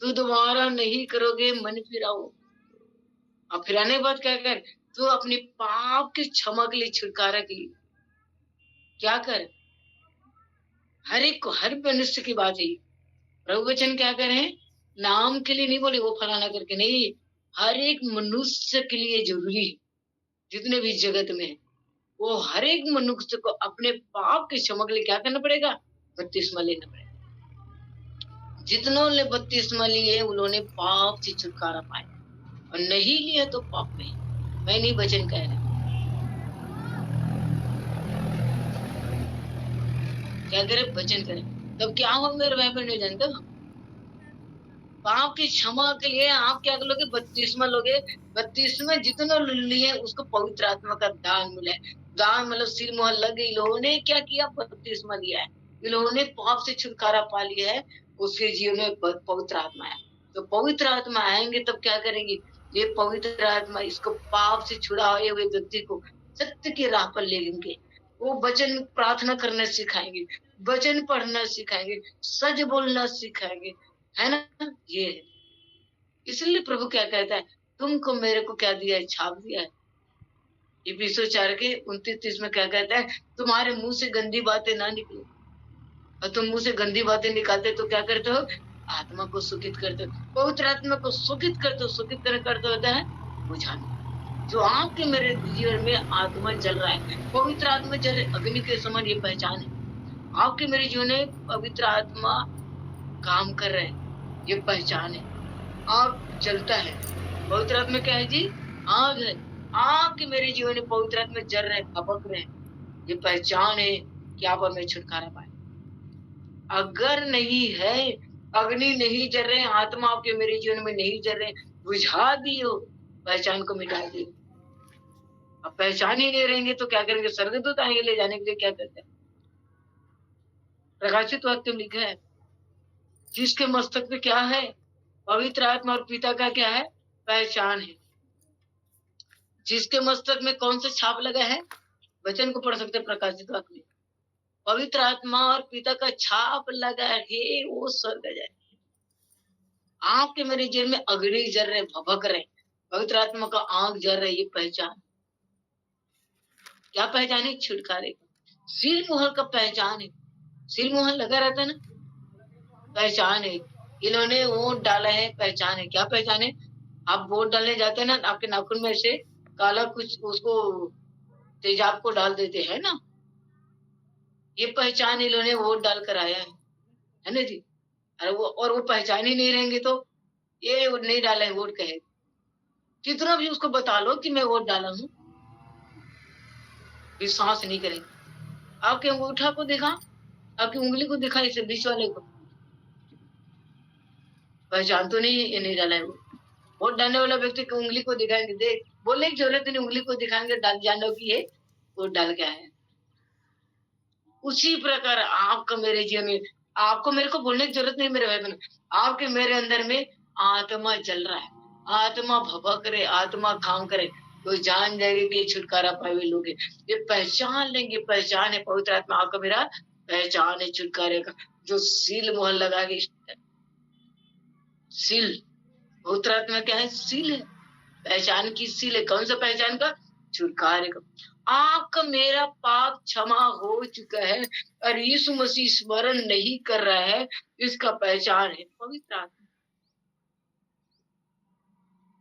तू दोबारा नहीं करोगे मन फिराओ। अब फिराने के बाद क्या कर, तू अपने पाप की क्षमा के लिए, छुटकारा के लिए क्या कर, हर एक को, हर मनुष्य की बात है। प्रभु वचन क्या कर रहे हैं, नाम के लिए नहीं बोले वो फलाना करके, नहीं, हर एक मनुष्य के लिए जरूरी है, जितने भी जगत में है, वो हर एक मनुष्य को अपने पाप के क्षमा के लिए क्या करना पड़ेगा, बपतिस्मा लेना पड़ेगा। जितनों ने बपतिस्मा लिए उन्होंने पाप से छुटकारा पाया, और नहीं लिया तो पाप में। मैं नहीं वचन कह रहा, क्या करे, वचन करे, तब क्या हो मेरे भाई बहन, जानते हो, पाप की क्षमा के लिए आप क्या करोगे, बपतिस्मा लोगे। बपतिस्मा जितना लिए उसको पवित्र आत्मा का दान मिला है। दान मतलब सिर मुहर लग गई, लोगों ने क्या किया, बपतिस्मा लिया है, इन लोगों ने पाप से छुटकारा पा लिया है, उसके जीवन में पवित्र आत्मा है। तो पवित्र आत्मा आएंगे तब क्या करेंगे, ये पवित्र आत्मा इसको पाप से छुड़ाए हुए व्यक्ति को सत्य की राह पर ले लेंगे। वो वचन प्रार्थना करना सिखाएंगे, वचन पढ़ना सिखाएंगे, सच बोलना सिखाएंगे, है ना। ये है, इसलिए प्रभु क्या कहता है, तुमको मेरे को क्या दिया है, छाप दिया है। इफिसियों 4 के 29-30 में क्या कहता है, तुम्हारे मुंह से गंदी बातें ना निकले, और तुम मुंह से गंदी बातें निकालते तो क्या करते हो, आत्मा को सुखित करते हो, पवित्र आत्मा को सुखित करते हो। सुखित करते होता है बुझाना। जो आपके मेरे जीवन में आत्मा जल रहा है, पवित्र आत्मा जल अग्नि के समान, ये पहचान है। आपके मेरे जीवन में पवित्र आत्मा काम कर रहे हैं, ये पहचान है। आग जलता है, पवित्र आत्मा क्या है जी, आग है। आपके मेरे जीवन में पवित्र आत्मा जल रहे, भपक रहे, ये पहचान है कि आप हमें छुटकारा पाए। अगर नहीं है, अग्नि नहीं जल रहे, आत्मा आपके मेरे जीवन में नहीं जल रहे, बुझा दियो, पहचान को मिटा दियो। अब पहचान ही नहीं रहेंगे तो क्या करेंगे, स्वर्गदूत आएंगे ले जाने के लिए, क्या करते हैं। प्रकाशित वाक्य में लिखा है, जिसके मस्तक पे क्या है, पवित्र आत्मा और पिता का क्या है, पहचान है। जिसके मस्तक में कौन सा छाप लगा है, वचन को पढ़ सकते प्रकाशित वाक्य में, पवित्र आत्मा और पिता का छाप लगा है, वो स्वर्ग जाए। आपके मेरे जीवन में अग्नि जल रहे, भभक रहे, पवित्र आत्मा का आग जल रहे, ये पहचान। क्या पहचान है, छुटकारे का। सील मुहर का पहचान है, सील मुहर लगा रहता है ना, पहचान है। इन्होंने वोट डाला है, पहचान है। क्या पहचान है, आप वोट डालने जाते हैं ना, आपके नाखून में से काला कुछ उसको तेजाब को डाल देते हैं ना, ये पहचान इन्होंने वोट डाल कर आया है ना जी। अरे वो पहचान ही नहीं रहेंगे तो ये नहीं डाला है वोट कहे, कितना भी उसको बता लो कि मैं वोट डाला हूँ, विश्वास नहीं करेंगे। आपके अंगूठा को देखा, आपकी उंगली को दिखा, इसे बीच वाले को पहचान तो नहीं, ये नहीं डाला है वोट डालने वाला व्यक्ति की उंगली को दिखाएंगे, देख बोलने की जरूरत नहीं, उंगली को दिखाएंगे, डाल जानो कि ये वोट डाल के आया। उसी प्रकार आपका मेरे जीवन में, आपको मेरे को बोलने की जरूरत नहीं मेरे भाई बहन, आपके मेरे अंदर में आत्मा जल रहा है, आत्मा भभक रहे, आत्मा काम करे, तो जान जाएंगे कि छुटकारा पाए हुए लोग हैं। ये पहचान लेंगे, पहचान है पवित्र आत्मा आपका मेरा पहचान है छुटकारे का, जो सील मुहर लगा के, सील पवित्र आत्मा क्या है, सील है, पहचान की सील है। कौन सा पहचान का, छुटकारे का। आपका मेरा पाप क्षमा हो चुका है और यीशु मसीह स्मरण नहीं कर रहा है, इसका पहचान है पवित्र आत्मा।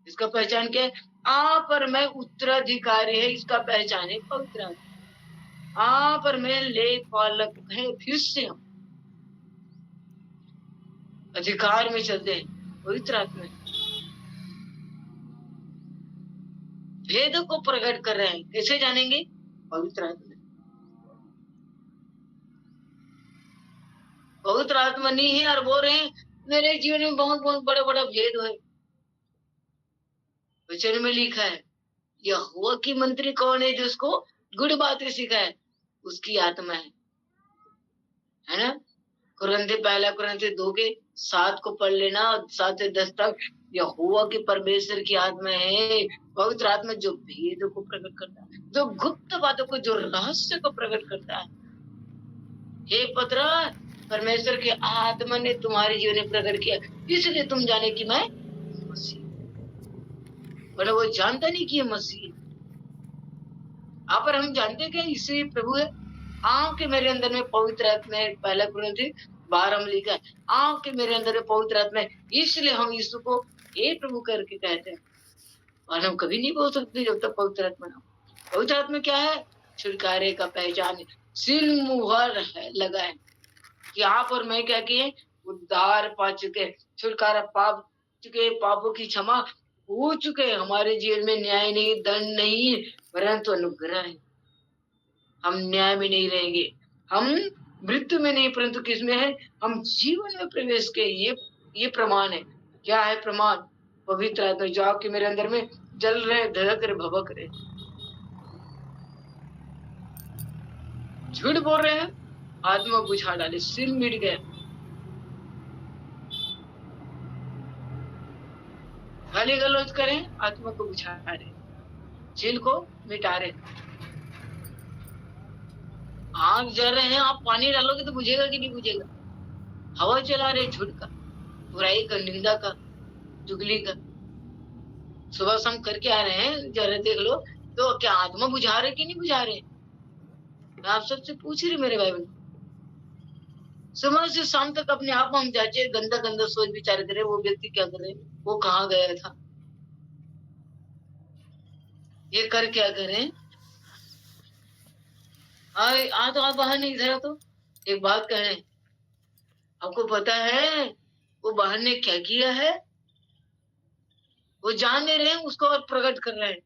इसका पहचान क्या है, आप और मैं उत्तराधिकारी है, इसका पहचान है पवित्र आत्मा। आप और मैं लेखपालक है, फिर से हम अधिकार में चलते हैं पवित्र आत्मा। भेद को प्रकट कर रहे हैं, कैसे जानेंगे, पवित्र आत्मा। पवित्र आत्मा नहीं है और बोल रहे हैं मेरे जीवन में बहुत बहुत बड़ा बड़ा भेद है। वचन में लिखा है, यहोवा की मंत्री कौन है, जिसको गुड़ बातें सिखाए, उसकी आत्मा है ना। कुरिन्थी 2:7 को पढ़ लेना, 7 से 10 तक। यहोवा की परमेश्वर की आत्मा है, पवित्र आत्मा, जो भेद को प्रकट करता है, जो गुप्त बातों को, जो रहस्य को प्रकट करता है। हे पत्र, परमेश्वर की आत्मा ने तुम्हारे जीवन में प्रकट किया, इसलिए तुम जाने कि मैं मसीह, वरना वो जानता नहीं कि ये मसीह है। यहाँ पर हम जानते हैं कि यीशु प्रभु है। आओ के मेरे अंदर में पवित्र आत्मा है, पहला कुरिन्थियों 12 में लिखा है, आओ के मेरे अंदर में पवित्र आत्मा है, इसलिए हम यीशु को हे प्रभु करके कहते हैं। और हम कभी नहीं बोल सकते जब तक पवित्र आत्मा ना हो। पवित्र आत्मा क्या है? छुटकारे का पहचान है, सील मुहर है लगा है कि आप और मैं क्या किए, उद्धार पा चुके, छुटकारा पा चुके, पापों की क्षमा हो चुके, हमारे जीवन में न्याय नहीं, दंड नहीं, परंतु अनुग्रह है। हम न्याय में नहीं रहेंगे, हम मृत्यु में नहीं, परंतु किस में है? हम जीवन में प्रवेश के। ये प्रमाण है। क्या है प्रमाण? पवित्र आत्मा जो आपके मेरे अंदर में जल रहे, धड़क रहे, भबक रहे। झूठ बोल रहे हैं, आत्मा बुझा डाले, सिर मिट गया। गाली गलौज करें, आत्मा को बुझा रहे, झील को मिटा रहे। आग जल रहे हैं, आप पानी डालोगे तो बुझेगा कि नहीं बुझेगा? हवा चला रहे झूठ का, बुराई का, निंदा का, चुगली का, सुबह शाम करके आ रहे हैं, जरा देख लो तो क्या आत्मा बुझा रहे कि नहीं बुझा रहे? मैं आप सबसे पूछ रही मेरे भाई बहन, सुबह से शाम तक अपने आप हम जांचे, गंदा गंदा सोच विचार करे, वो व्यक्ति क्या करे, वो कहाँ गया था, ये कर क्या करें? तो आप बाहर नहीं धरा तो एक बात कहें, आपको पता है वो बाहर ने क्या किया है? वो जान नहीं रहे, उसको और प्रकट कर रहे हैं।